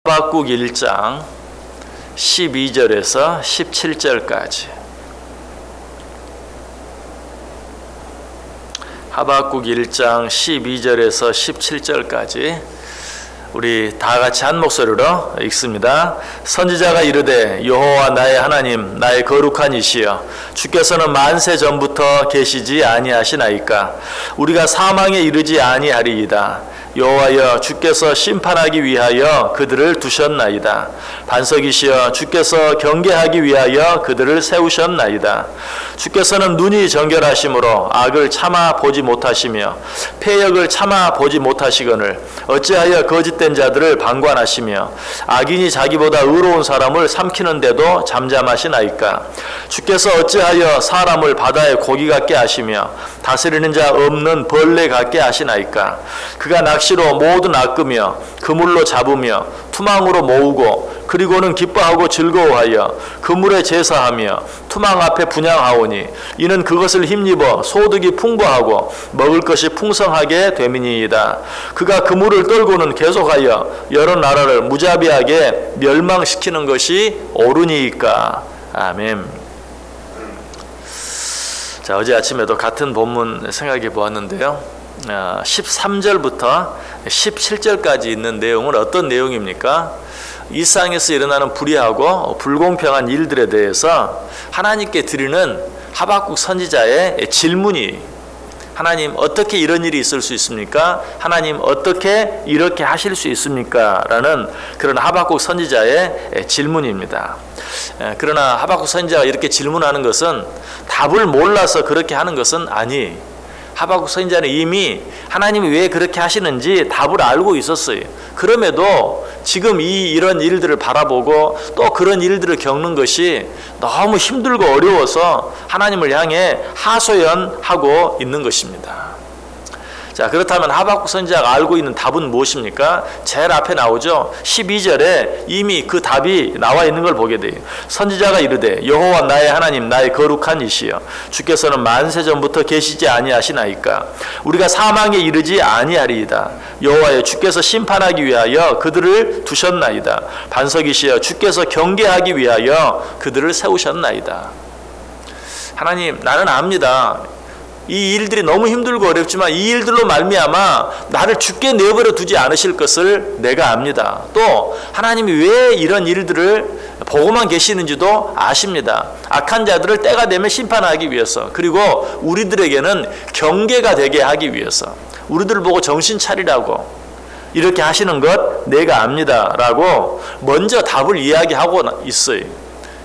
하박국 1장 12절에서 17절까지. 하박국 1장 12절에서 17절까지 우리 다 같이 한 목소리로 읽습니다. 선지자가 이르되 여호와 나의 하나님 나의 거룩한 이시여 주께서는 만세 전부터 계시지 아니하시나이까. 우리가 사망에 이르지 아니하리이다. 여호와여 주께서 심판하기 위하여 그들을 두셨나이다. 반석이시여 주께서 경계하기 위하여 그들을 세우셨나이다. 주께서는 눈이 정결하심으로 악을 참아 보지 못하시며 패역을 참아 보지 못하시거늘 어찌하여 거짓된 자들을 방관하시며 악인이 자기보다 의로운 사람을 삼키는데도 잠잠하시나이까. 주께서 어찌하여 사람을 바다의 고기 같게 하시며 다스리는 자 없는 벌레 같게 하시나이까. 그가 낚시로 모두 낚으며 그물로 잡으며 투망으로 모으고 그리고는 기뻐하고 즐거워하여 그물에 제사하며 투망 앞에 분향하오니 이는 그것을 힘입어 소득이 풍부하고 먹을 것이 풍성하게 됨이니이다. 그가 그물을 떨고는 계속하여 여러 나라를 무자비하게 멸망시키는 것이 옳으니이까. 아멘. 자, 어제 아침에도 같은 본문 생각해 보았는데요. 13절부터 17절까지 있는 내용은 어떤 내용입니까? 이 세상에서 일어나는 불의하고 불공평한 일들에 대해서 하나님께 드리는 하박국 선지자의 질문이, 하나님 어떻게 이런 일이 있을 수 있습니까? 하나님 어떻게 이렇게 하실 수 있습니까? 라는 그런 하박국 선지자의 질문입니다. 그러나 하박국 선지자가 이렇게 질문하는 것은 답을 몰라서 그렇게 하는 것은 아니, 하박국 선지자는 이미 하나님이 왜 그렇게 하시는지 답을 알고 있었어요. 그럼에도 지금 이런 일들을 바라보고 또 그런 일들을 겪는 것이 너무 힘들고 어려워서 하나님을 향해 하소연하고 있는 것입니다. 자, 그렇다면 하박국 선지자가 알고 있는 답은 무엇입니까? 제일 앞에 나오죠. 12절에 이미 그 답이 나와 있는 걸 보게 돼요. 선지자가 이르되 여호와 나의 하나님 나의 거룩한 이시여 주께서는 만세 전부터 계시지 아니하시나이까. 우리가 사망에 이르지 아니하리이다. 여호와여 주께서 심판하기 위하여 그들을 두셨나이다. 반석이시여 주께서 경계하기 위하여 그들을 세우셨나이다. 하나님, 나는 압니다. 이 일들이 너무 힘들고 어렵지만 이 일들로 말미암아 나를 죽게 내버려 두지 않으실 것을 내가 압니다. 또 하나님이 왜 이런 일들을 보고만 계시는지도 아십니다. 악한 자들을 때가 되면 심판하기 위해서, 그리고 우리들에게는 경계가 되게 하기 위해서, 우리들을 보고 정신 차리라고 이렇게 하시는 것 내가 압니다 라고 먼저 답을 이야기하고 있어요.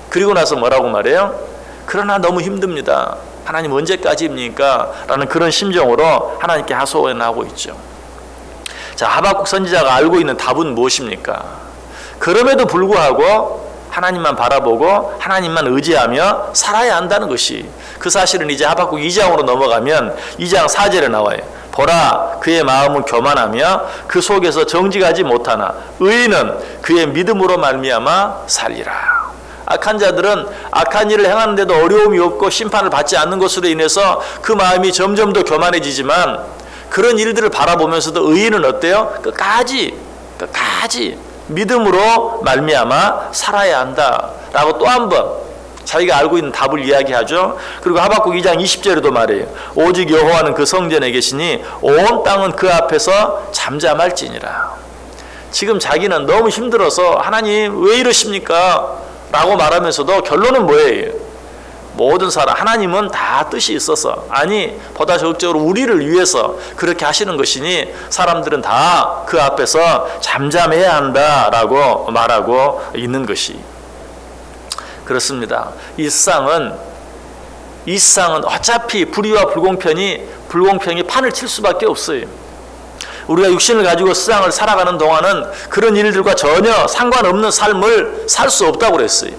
그리고 나서 뭐라고 말해요? 그러나 너무 힘듭니다. 하나님 언제까지입니까? 라는 그런 심정으로 하나님께 하소연하고 있죠. 자, 하박국 선지자가 알고 있는 답은 무엇입니까? 그럼에도 불구하고 하나님만 바라보고 하나님만 의지하며 살아야 한다는 것이, 그 사실은 이제 하박국 2장으로 넘어가면 2장 4절에 나와요. 보라, 그의 마음은 교만하며 그 속에서 정직하지 못하나 의인은 그의 믿음으로 말미암아 살리라. 악한 자들은 악한 일을 행하는데도 어려움이 없고 심판을 받지 않는 것으로 인해서 그 마음이 점점 더 교만해지지만, 그런 일들을 바라보면서도 의인은 어때요? 끝까지 믿음으로 말미암아 살아야 한다라고 또 한 번 자기가 알고 있는 답을 이야기하죠. 그리고 하박국 2장 20절에도 말해요. 오직 여호와는 그 성전에 계시니 온 땅은 그 앞에서 잠잠할지니라. 지금 자기는 너무 힘들어서 하나님 왜 이러십니까? 라고 말하면서도 결론은 뭐예요? 모든 사람, 하나님은 다 뜻이 있어서, 아니 보다 적극적으로 우리를 위해서 그렇게 하시는 것이니 사람들은 다 그 앞에서 잠잠해야 한다라고 말하고 있는 것이 그렇습니다. 이 세상은 어차피 불의와 불공평이 판을 칠 수밖에 없어요. 우리가 육신을 가지고 세상을 살아가는 동안은 그런 일들과 전혀 상관없는 삶을 살 수 없다고 그랬어요.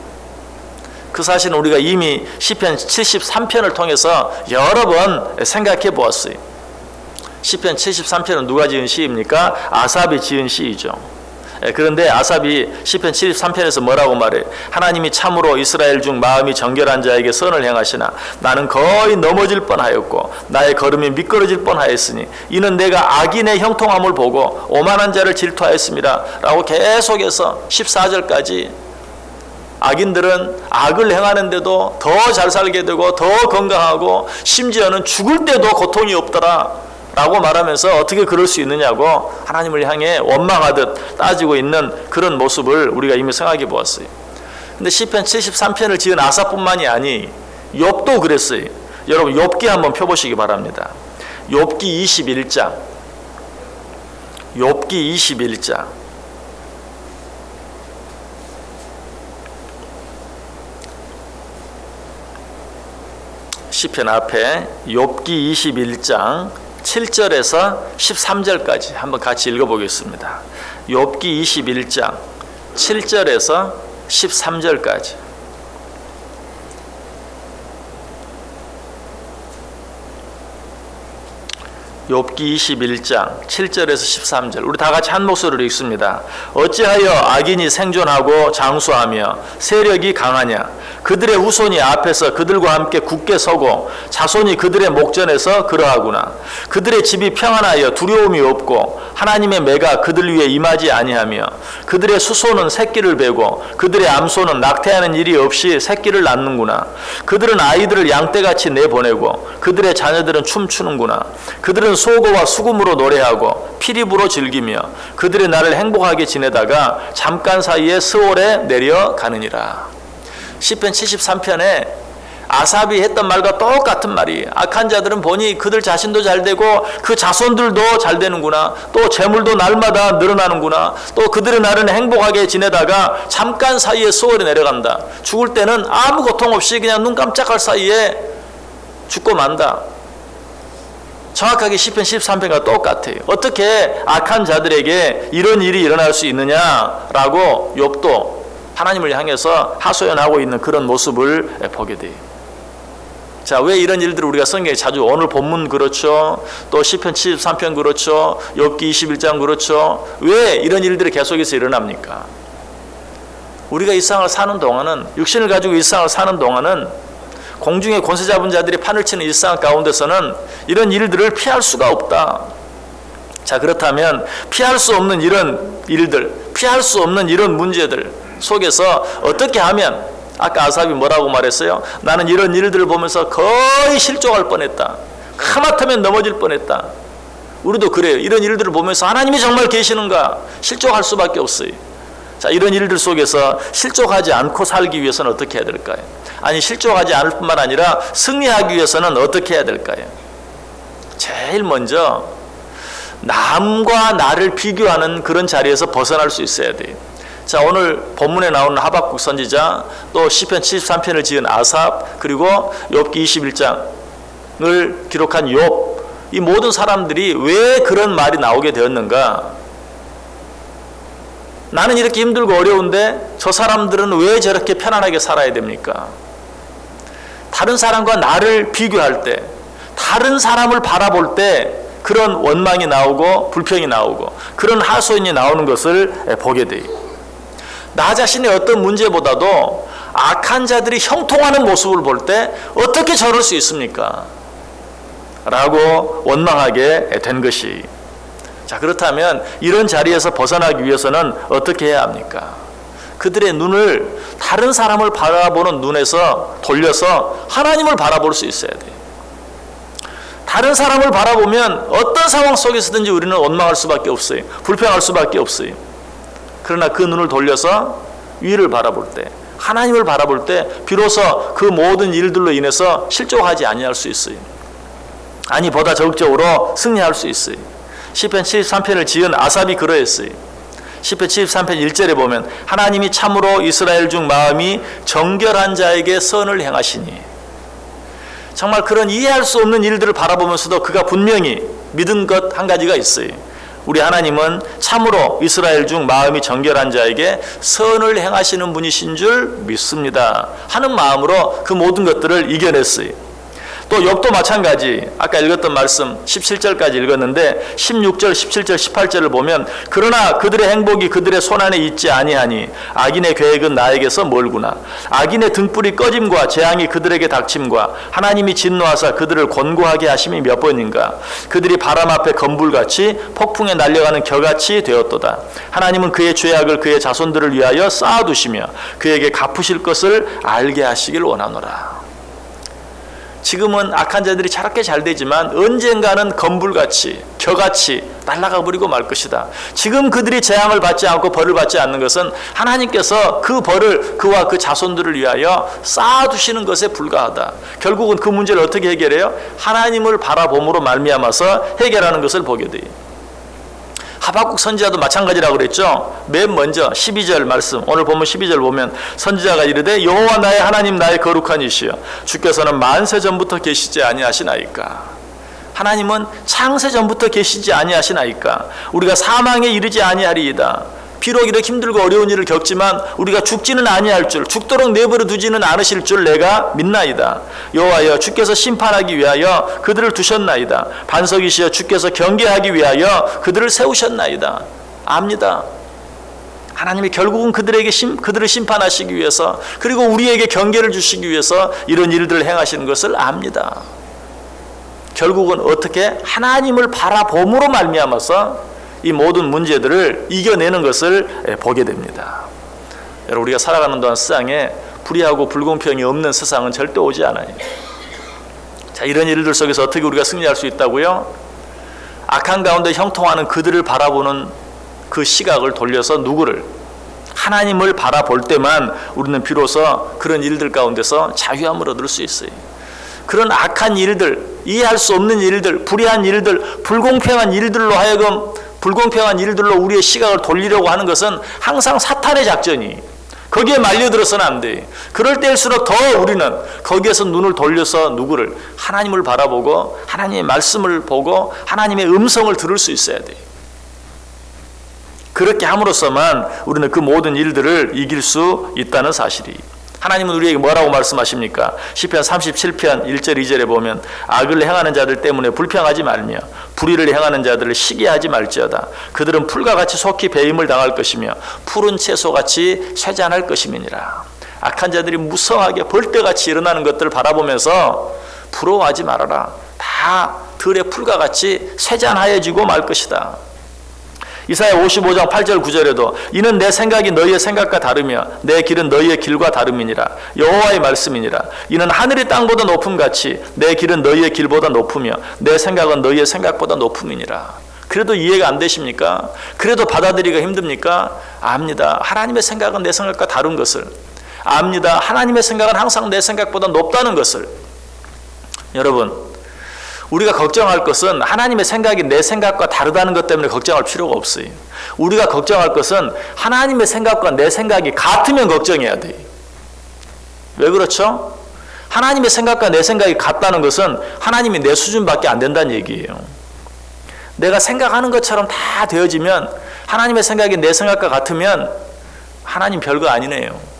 그 사실은 우리가 이미 시편 73편을 통해서 여러 번 생각해 보았어요. 시편 73편은 누가 지은 시입니까? 아삽이 지은 시이죠. 그런데 아삽이 시편 73편에서 뭐라고 말해? 하나님이 참으로 이스라엘 중 마음이 정결한 자에게 선을 행하시나 나는 거의 넘어질 뻔하였고 나의 걸음이 미끄러질 뻔하였으니 이는 내가 악인의 형통함을 보고 오만한 자를 질투하였습니다 라고 계속해서 14절까지 악인들은 악을 행하는데도 더 잘 살게 되고 더 건강하고 심지어는 죽을 때도 고통이 없더라 라고 말하면서 어떻게 그럴 수 있느냐고 하나님을 향해 원망하듯 따지고 있는 그런 모습을 우리가 이미 생각해 보았어요. 근데 시편 73편을 지은 아삽뿐만이 아니 욥도 그랬어요. 여러분 욥기 한번 펴보시기 바랍니다. 욥기 21장 욥기 21장 시편 앞에 욥기 21장 7절에서 13절까지 한번 같이 읽어보겠습니다. 욥기 21장 7절에서 13절까지. 욥기 21장 7절에서 13절 우리 다 같이 한 목소리로 읽습니다. 어찌하여 악인이 생존하고 장수하며 세력이 강하냐? 그들의 후손이 앞에서 그들과 함께 굳게 서고 자손이 그들의 목전에서 그러하구나. 그들의 집이 평안하여 두려움이 없고 하나님의 매가 그들 위에 임하지 아니하며 그들의 수소는 새끼를 베고 그들의 암소는 낙태하는 일이 없이 새끼를 낳는구나. 그들은 아이들을 양떼같이 내보내고 그들의 자녀들은 춤추는구나. 그들은 소고와 수금으로 노래하고 피리부로 즐기며 그들의 날을 행복하게 지내다가 잠깐 사이에 스올에 내려가느니라. 시편 73편에 아삽이 했던 말과 똑같은 말이 악한 자들은 보니 그들 자신도 잘 되고 그 자손들도 잘 되는구나. 또 재물도 날마다 늘어나는구나. 또 그들의 날은 행복하게 지내다가 잠깐 사이에 스올에 내려간다. 죽을 때는 아무 고통 없이 그냥 눈 깜짝할 사이에 죽고 만다. 정확하게 시편 13편과 똑같아요. 어떻게 악한 자들에게 이런 일이 일어날 수 있느냐라고 욥도 하나님을 향해서 하소연하고 있는 그런 모습을 보게 돼요. 자, 왜 이런 일들을 우리가 성경에 자주 오늘 본문 그렇죠. 또 시편 73편 그렇죠. 욥기 21장 그렇죠. 왜 이런 일들이 계속해서 일어납니까? 우리가 이 세상을 사는 동안은 육신을 가지고 이 세상을 사는 동안은 공중의 권세 잡은 자들이 판을 치는 일상 가운데서는 이런 일들을 피할 수가 없다. 자, 그렇다면 피할 수 없는 이런 일들, 피할 수 없는 이런 문제들 속에서 어떻게 하면 아까 아삽이 뭐라고 말했어요? 나는 이런 일들을 보면서 거의 실족할 뻔했다. 하마터면 넘어질 뻔했다. 우리도 그래요. 이런 일들을 보면서 하나님이 정말 계시는가? 실족할 수밖에 없어요. 자, 이런 일들 속에서 실족하지 않고 살기 위해서는 어떻게 해야 될까요? 아니, 실족하지 않을 뿐만 아니라 승리하기 위해서는 어떻게 해야 될까요? 제일 먼저 남과 나를 비교하는 그런 자리에서 벗어날 수 있어야 돼요. 자, 오늘 본문에 나오는 하박국 선지자, 또 시편 73편을 지은 아삽, 그리고 욥기 21장을 기록한 욥, 이 모든 사람들이 왜 그런 말이 나오게 되었는가? 나는 이렇게 힘들고 어려운데 저 사람들은 왜 저렇게 편안하게 살아야 됩니까? 다른 사람과 나를 비교할 때, 다른 사람을 바라볼 때 그런 원망이 나오고 불평이 나오고 그런 하소연이 나오는 것을 보게 돼요. 나 자신의 어떤 문제보다도 악한 자들이 형통하는 모습을 볼 때 어떻게 저럴 수 있습니까? 라고 원망하게 된 것이. 자, 그렇다면 이런 자리에서 벗어나기 위해서는 어떻게 해야 합니까? 그들의 눈을 다른 사람을 바라보는 눈에서 돌려서 하나님을 바라볼 수 있어야 돼요. 다른 사람을 바라보면 어떤 상황 속에서든지 우리는 원망할 수밖에 없어요. 불평할 수밖에 없어요. 그러나 그 눈을 돌려서 위를 바라볼 때, 하나님을 바라볼 때 비로소 그 모든 일들로 인해서 실족하지 아니할 수 있어요. 아니, 보다 적극적으로 승리할 수 있어요. 시편 73편을 지은 아삽이 그러했어요. 시편 73편 1절에 보면 하나님이 참으로 이스라엘 중 마음이 정결한 자에게 선을 행하시니. 정말 그런 이해할 수 없는 일들을 바라보면서도 그가 분명히 믿은 것 한 가지가 있어요. 우리 하나님은 참으로 이스라엘 중 마음이 정결한 자에게 선을 행하시는 분이신 줄 믿습니다 하는 마음으로 그 모든 것들을 이겨냈어요. 또 욥도 마찬가지. 아까 읽었던 말씀 17절까지 읽었는데 16절, 17절, 18절을 보면 그러나 그들의 행복이 그들의 손안에 있지 아니하니 악인의 계획은 나에게서 멀구나. 악인의 등불이 꺼짐과 재앙이 그들에게 닥침과 하나님이 진노하사 그들을 곤고하게 하심이 몇 번인가. 그들이 바람 앞에 건불같이 폭풍에 날려가는 겨같이 되었도다. 하나님은 그의 죄악을 그의 자손들을 위하여 쌓아두시며 그에게 갚으실 것을 알게 하시길 원하노라. 지금은 악한 자들이 저렇게 잘 되지만 언젠가는 건불같이 겨같이 날아가 버리고 말 것이다. 지금 그들이 재앙을 받지 않고 벌을 받지 않는 것은 하나님께서 그 벌을 그와 그 자손들을 위하여 쌓아두시는 것에 불과하다. 결국은 그 문제를 어떻게 해결해요? 하나님을 바라봄으로 말미암아서 해결하는 것을 보게 돼요. 하박국 선지자도 마찬가지라고 그랬죠. 맨 먼저 12절 말씀, 오늘 보면 12절 보면 선지자가 이르되 여호와 나의 하나님 나의 거룩한 이시여 주께서는 만세 전부터 계시지 아니하시나이까. 하나님은 창세 전부터 계시지 아니하시나이까. 우리가 사망에 이르지 아니하리이다. 비록 이렇게 힘들고 어려운 일을 겪지만 우리가 죽지는 아니할 줄, 죽도록 내버려 두지는 않으실 줄 내가 믿나이다. 여호와여 주께서 심판하기 위하여 그들을 두셨나이다. 반석이시여 주께서 경계하기 위하여 그들을 세우셨나이다. 압니다. 하나님이 결국은 그들을 심판하시기 위해서, 그리고 우리에게 경계를 주시기 위해서 이런 일들을 행하시는 것을 압니다. 결국은 어떻게 하나님을 바라봄으로 말미암아서 이 모든 문제들을 이겨내는 것을 보게 됩니다. 여러분, 우리가 살아가는 동안 세상에 불의하고 불공평이 없는 세상은 절대 오지 않아요. 자, 이런 일들 속에서 어떻게 우리가 승리할 수 있다고요? 악한 가운데 형통하는 그들을 바라보는 그 시각을 돌려서 누구를? 하나님을 바라볼 때만 우리는 비로소 그런 일들 가운데서 자유함을 얻을 수 있어요. 그런 악한 일들, 이해할 수 없는 일들, 불의한 일들, 불공평한 일들로 하여금 불공평한 일들로 우리의 시각을 돌리려고 하는 것은 항상 사탄의 작전이, 거기에 말려들어서는 안 돼. 그럴 때일수록 더 우리는 거기에서 눈을 돌려서 누구를? 하나님을 바라보고 하나님의 말씀을 보고 하나님의 음성을 들을 수 있어야 돼. 그렇게 함으로써만 우리는 그 모든 일들을 이길 수 있다는 사실이. 하나님은 우리에게 뭐라고 말씀하십니까? 시편 37편 1절 2절에 보면 악을 행하는 자들 때문에 불평하지 말며 불의를 행하는 자들을 시기하지 말지어다. 그들은 풀과 같이 속히 배임을 당할 것이며 푸른 채소같이 쇠잔할 것임이니라. 악한 자들이 무성하게 벌떼같이 일어나는 것들을 바라보면서 부러워하지 말아라. 다 들의 풀과 같이 쇠잔하여지고 말 것이다. 이사야 55장 8절 9절에도 이는 내 생각이 너희의 생각과 다르며 내 길은 너희의 길과 다름이니라. 여호와의 말씀이니라. 이는 하늘이 땅보다 높음같이 내 길은 너희의 길보다 높으며 내 생각은 너희의 생각보다 높음이니라. 그래도 이해가 안 되십니까? 그래도 받아들이기가 힘듭니까? 압니다. 하나님의 생각은 내 생각과 다른 것을 압니다. 하나님의 생각은 항상 내 생각보다 높다는 것을. 여러분, 우리가 걱정할 것은 하나님의 생각이 내 생각과 다르다는 것 때문에 걱정할 필요가 없어요. 우리가 걱정할 것은 하나님의 생각과 내 생각이 같으면 걱정해야 돼요. 왜 그렇죠? 하나님의 생각과 내 생각이 같다는 것은 하나님이 내 수준밖에 안 된다는 얘기예요. 내가 생각하는 것처럼 다 되어지면, 하나님의 생각이 내 생각과 같으면 하나님 별거 아니네요.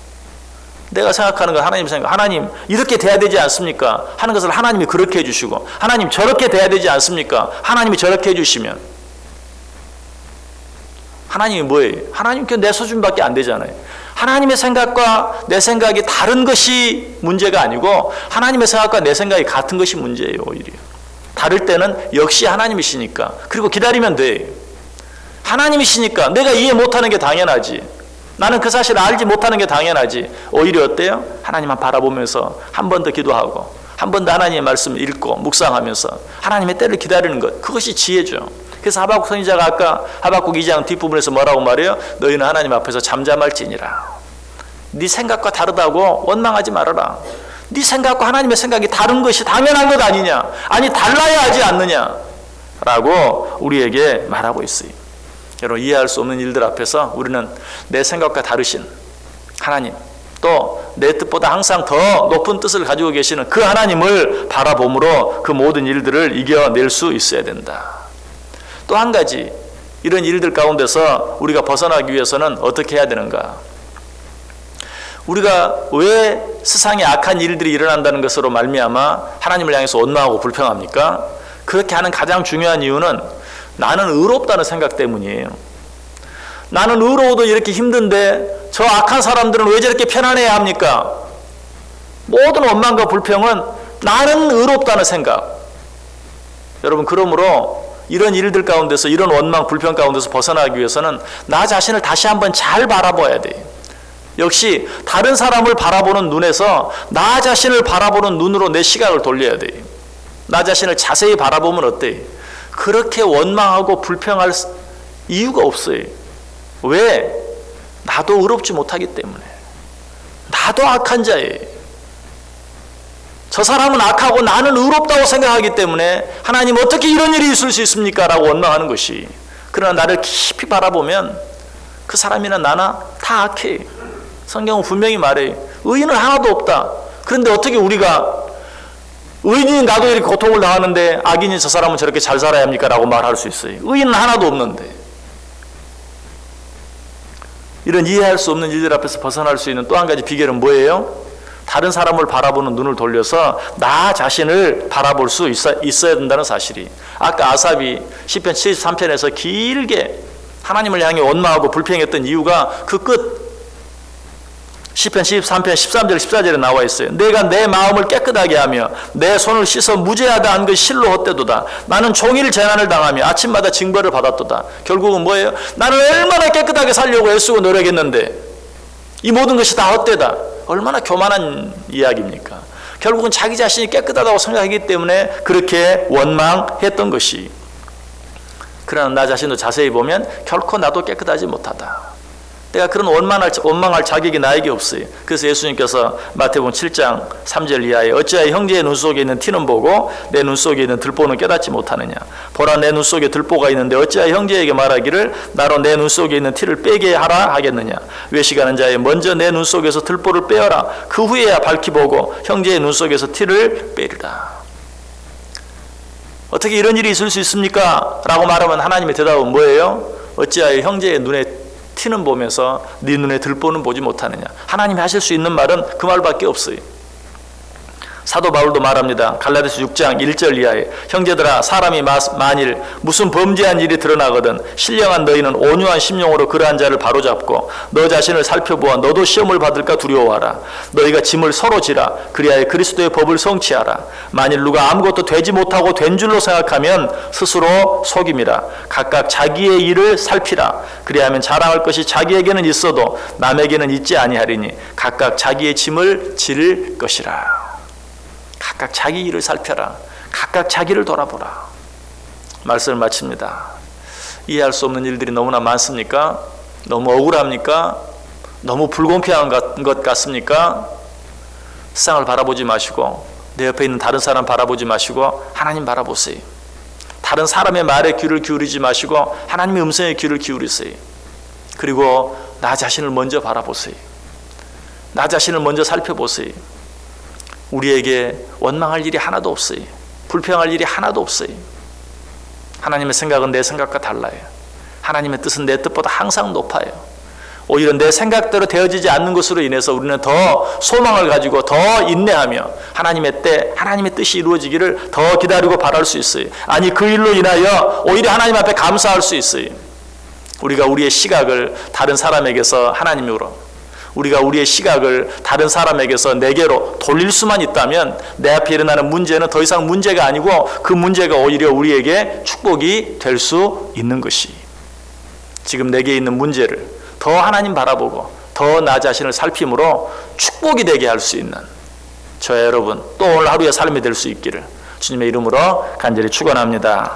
내가 생각하는 건 하나님 생각, 하나님 이렇게 돼야 되지 않습니까? 하는 것을 하나님이 그렇게 해주시고, 하나님 저렇게 돼야 되지 않습니까? 하나님이 저렇게 해주시면. 하나님이 뭐예요? 하나님 내 수준밖에 안 되잖아요. 하나님의 생각과 내 생각이 다른 것이 문제가 아니고 하나님의 생각과 내 생각이 같은 것이 문제예요. 오히려 다를 때는 역시 하나님이시니까, 그리고 기다리면 돼. 하나님이시니까 내가 이해 못하는 게 당연하지. 나는 그 사실을 알지 못하는 게 당연하지. 오히려 어때요? 하나님만 바라보면서 한 번 더 기도하고 한 번 더 하나님의 말씀을 읽고 묵상하면서 하나님의 때를 기다리는 것, 그것이 지혜죠. 그래서 하박국 선지자가 아까 하박국 2장 뒷부분에서 뭐라고 말해요? 너희는 하나님 앞에서 잠잠할지니라. 네 생각과 다르다고 원망하지 말아라. 네 생각과 하나님의 생각이 다른 것이 당연한 것 아니냐? 아니 달라야 하지 않느냐? 라고 우리에게 말하고 있어요. 여러분, 이해할 수 없는 일들 앞에서 우리는 내 생각과 다르신 하나님, 또 내 뜻보다 항상 더 높은 뜻을 가지고 계시는 그 하나님을 바라봄으로 그 모든 일들을 이겨낼 수 있어야 된다. 또 한 가지, 이런 일들 가운데서 우리가 벗어나기 위해서는 어떻게 해야 되는가? 우리가 왜 세상에 악한 일들이 일어난다는 것으로 말미암아 하나님을 향해서 원망하고 불평합니까? 그렇게 하는 가장 중요한 이유는 나는 의롭다는 생각 때문이에요. 나는 의로워도 이렇게 힘든데 저 악한 사람들은 왜 저렇게 편안해야 합니까? 모든 원망과 불평은 나는 의롭다는 생각. 여러분, 그러므로 이런 일들 가운데서, 이런 원망, 불평 가운데서 벗어나기 위해서는 나 자신을 다시 한번 잘 바라봐야 돼요. 역시 다른 사람을 바라보는 눈에서 나 자신을 바라보는 눈으로 내 시각을 돌려야 돼요. 나 자신을 자세히 바라보면 어때요? 그렇게 원망하고 불평할 이유가 없어요. 왜? 나도 의롭지 못하기 때문에. 나도 악한 자예요. 저 사람은 악하고 나는 의롭다고 생각하기 때문에 하나님 어떻게 이런 일이 있을 수 있습니까? 라고 원망하는 것이. 그러나 나를 깊이 바라보면 그 사람이나 나나 다 악해. 성경은 분명히 말해요. 의인은 하나도 없다. 그런데 어떻게 우리가 의인인 나도 이렇게 고통을 당하는데 악인인 저 사람은 저렇게 잘 살아야 합니까? 라고 말할 수 있어요. 의인은 하나도 없는데. 이런 이해할 수 없는 일들 앞에서 벗어날 수 있는 또 한 가지 비결은 뭐예요? 다른 사람을 바라보는 눈을 돌려서 나 자신을 바라볼 수 있어야 된다는 사실이. 아까 아삽이 시편 73편에서 길게 하나님을 향해 원망하고 불평했던 이유가 그 끝 시편 73편 13절 14절에 나와 있어요. 내가 내 마음을 깨끗하게 하며 내 손을 씻어 무죄하다 한 것이 실로 헛되도다. 나는 종일 재난을 당하며 아침마다 징벌을 받았도다. 결국은 뭐예요? 나는 얼마나 깨끗하게 살려고 애쓰고 노력했는데 이 모든 것이 다 헛되다. 얼마나 교만한 이야기입니까? 결국은 자기 자신이 깨끗하다고 생각하기 때문에 그렇게 원망했던 것이. 그러나 나 자신도 자세히 보면 결코 나도 깨끗하지 못하다. 내가 그런 원망할 자격이 나에게 없어요. 그래서 예수님께서 마태복음 7장 3절 이하에 어찌하여 형제의 눈 속에 있는 티는 보고 내 눈 속에 있는 들보는 깨닫지 못하느냐. 보라, 내 눈 속에 들보가 있는데 어찌하여 형제에게 말하기를 나로 내 눈 속에 있는 티를 빼게 하라 하겠느냐. 외식하는 자여, 먼저 내 눈 속에서 들보를 빼어라. 그 후에야 밝히 보고 형제의 눈 속에서 티를 빼리라. 어떻게 이런 일이 있을 수 있습니까? 라고 말하면 하나님의 대답은 뭐예요? 어찌하여 형제의 눈에 티는 보면서 네 눈에 들보는 보지 못하느냐. 하나님이 하실 수 있는 말은 그 말밖에 없어요. 사도 바울도 말합니다. 갈라디아서 6장 1절 이하에 형제들아, 사람이 만일 무슨 범죄한 일이 드러나거든 신령한 너희는 온유한 심령으로 그러한 자를 바로잡고 너 자신을 살펴보아 너도 시험을 받을까 두려워하라. 너희가 짐을 서로 지라. 그리하여 그리스도의 법을 성취하라. 만일 누가 아무것도 되지 못하고 된 줄로 생각하면 스스로 속임이라. 각각 자기의 일을 살피라. 그리하면 자랑할 것이 자기에게는 있어도 남에게는 있지 아니하리니 각각 자기의 짐을 질 것이라. 각각 자기 일을 살펴라. 각각 자기를 돌아보라. 말씀을 마칩니다. 이해할 수 없는 일들이 너무나 많습니까? 너무 억울합니까? 너무 불공평한 것 같습니까? 세상을 바라보지 마시고 내 옆에 있는 다른 사람 바라보지 마시고 하나님 바라보세요. 다른 사람의 말에 귀를 기울이지 마시고 하나님의 음성에 귀를 기울이세요. 그리고 나 자신을 먼저 바라보세요. 나 자신을 먼저 살펴보세요. 우리에게 원망할 일이 하나도 없어요. 불평할 일이 하나도 없어요. 하나님의 생각은 내 생각과 달라요. 하나님의 뜻은 내 뜻보다 항상 높아요. 오히려 내 생각대로 되어지지 않는 것으로 인해서 우리는 더 소망을 가지고 더 인내하며 하나님의 때, 하나님의 뜻이 이루어지기를 더 기다리고 바랄 수 있어요. 아니, 그 일로 인하여 오히려 하나님 앞에 감사할 수 있어요. 우리가 우리의 시각을 다른 사람에게서 하나님으로, 우리가 우리의 시각을 다른 사람에게서 내게로 돌릴 수만 있다면 내 앞에 일어나는 문제는 더 이상 문제가 아니고 그 문제가 오히려 우리에게 축복이 될 수 있는 것이. 지금 내게 있는 문제를 더 하나님 바라보고 더 나 자신을 살핌으로 축복이 되게 할 수 있는 저와 여러분 또 오늘 하루의 삶이 될 수 있기를 주님의 이름으로 간절히 축원합니다.